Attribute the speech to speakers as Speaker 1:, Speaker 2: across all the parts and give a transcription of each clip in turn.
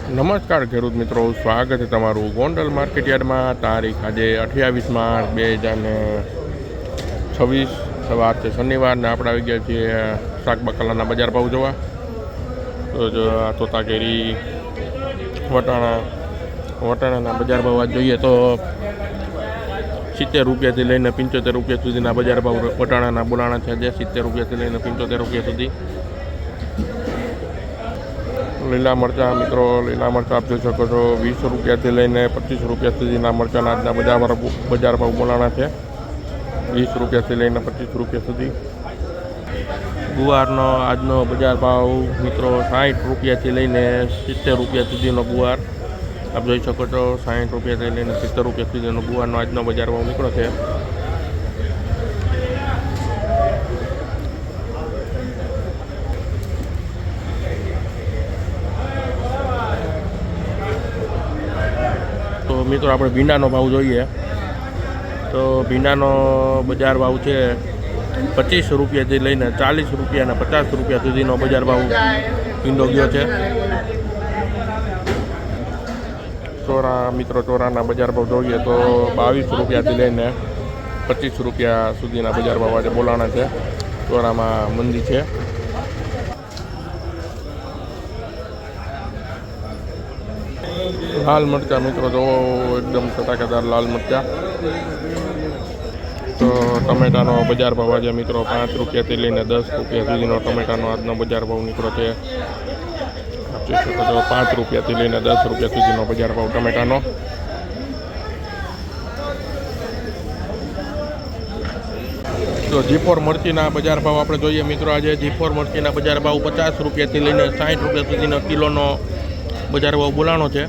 Speaker 1: નમસ્કાર ખેડૂત મિત્રો, સ્વાગત છે તમારું ગોંડલ માર્કેટયાર્ડમાં. તારીખ આજે 28 માર્ચ 2026 સવાર છે શનિવાર ને આપણે આવી ગયા છીએ શાક બકાલાના બજાર ભાવ જોવા. તો જો તોતા કેરી વટાણાના બજાર ભાવ આજ જોઈએ તો 70 રૂપિયાથી લઈને 75 રૂપિયા સુધીના બજાર ભાવ વટાણાના બોલાણા છે. આજે 70 રૂપિયાથી લઈને 75 રૂપિયા સુધી. લીલા મરચાં મિત્રો, લીલા મરચાં આપ જોઈ શકો છો 20 રૂપિયાથી લઈને 25 રૂપિયા સુધીના મરચાંના આજના બજાર ભાવ બોલાણા છે. 20 રૂપિયાથી લઈને 25 રૂપિયા સુધી. ગુવારનો આજનો બજાર ભાવ મિત્રો 60 રૂપિયાથી લઈને 70 રૂપિયા સુધીનો ગુવાર આપ જોઈ શકો છો. 60 રૂપિયાથી લઈને 70 રૂપિયા સુધીનો ગુવારનો આજનો બજાર ભાવ નીકળ્યો છે. તો મિત્રો આપણે ભીંડાનો ભાવ જોઈએ તો ભીંડાનો બજાર ભાવ છે 25 રૂપિયાથી લઈને 40 રૂપિયા અને 50 રૂપિયા સુધીનો બજાર ભાવ ભીંડો ગયો છે. ચોરાના બજાર ભાવ જોઈએ તો 22 રૂપિયાથી લઈને 25 રૂપિયા સુધીના બજાર ભાવ આજે બોલાણા છે. ચોરામાં મંદી છે. લાલ મરચાં મિત્રો તો એકદમ ચટાકેદાર લાલ મરચાં. તો ટમેટાનો બજાર ભાવ આજે મિત્રો 5 રૂપિયાથી લઈને 10 રૂપિયા સુધીનો ટમેટાનો આજનો બજાર ભાવ નીકળ્યો છે. આપી શકો છો 5 રૂપિયાથી લઈને 10 રૂપિયા સુધીનો બજાર ભાવ ટમેટાનો. તો G4 મરચીના બજાર ભાવ આપણે જોઈએ મિત્રો. આજે G4 મરચીના બજાર ભાવ 50 રૂપિયાથી લઈને 60 રૂપિયા સુધીનો કિલોનો બજાર ભાવ બોલાણો છે.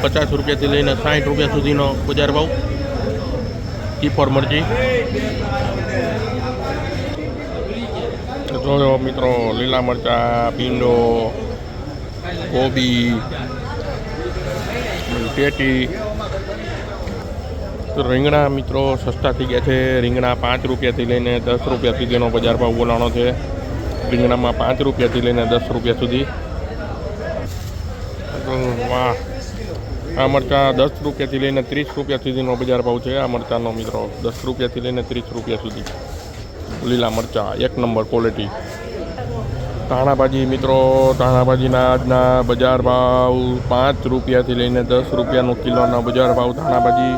Speaker 1: 50 રૂપિયાથી લઈને 60 રૂપિયા સુધીનો બજાર ભાવ G4 મરચી. જોયો મિત્રો લીલા મરચાં, ભીંડો, કોબી, પેટી. તો રીંગણા મિત્રો સસ્તા થઈ ગયા છે. રીંગણા 5 રૂપિયાથી લઈને 10 રૂપિયા સુધીનો બજાર ભાવ બોલાણો છે. રીંગણામાં 5 રૂપિયાથી લઈને 10 રૂપિયા સુધી. વાહ, આ મરચાં 10 રૂપિયાથી લઈને 30 રૂપિયા સુધીનો બજાર ભાવ છે. આ મરચાંનો મિત્રો 10 રૂપિયાથી લઈને 30 રૂપિયા સુધી લીલા મરચાં, એક નંબર ક્વોલિટી. ધાણાભાજી મિત્રો, ધાણાભાજીના આજના બજાર ભાવ 5 રૂપિયાથી લઈને 10 રૂપિયાનો કિલોનો બજાર ભાવ. ધાણાભાજી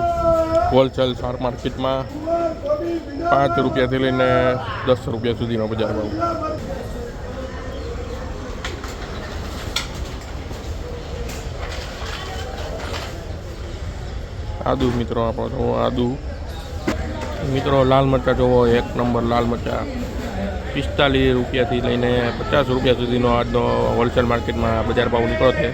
Speaker 1: હોલસેલ શાક માર્કેટમાં 5 રૂપિયાથી લઈને 10 રૂપિયા સુધીનો બજાર ભાવ. આદુ મિત્રો આપણો જોવો આદુ મિત્રો. લાલ મરચાં જોવો, એક નંબર લાલ મરચાં 45 રૂપિયાથી લઈને 50 રૂપિયા સુધીનો આજનો હોલસેલ માર્કેટમાં બજાર ભાવ નીકળ્યો છે.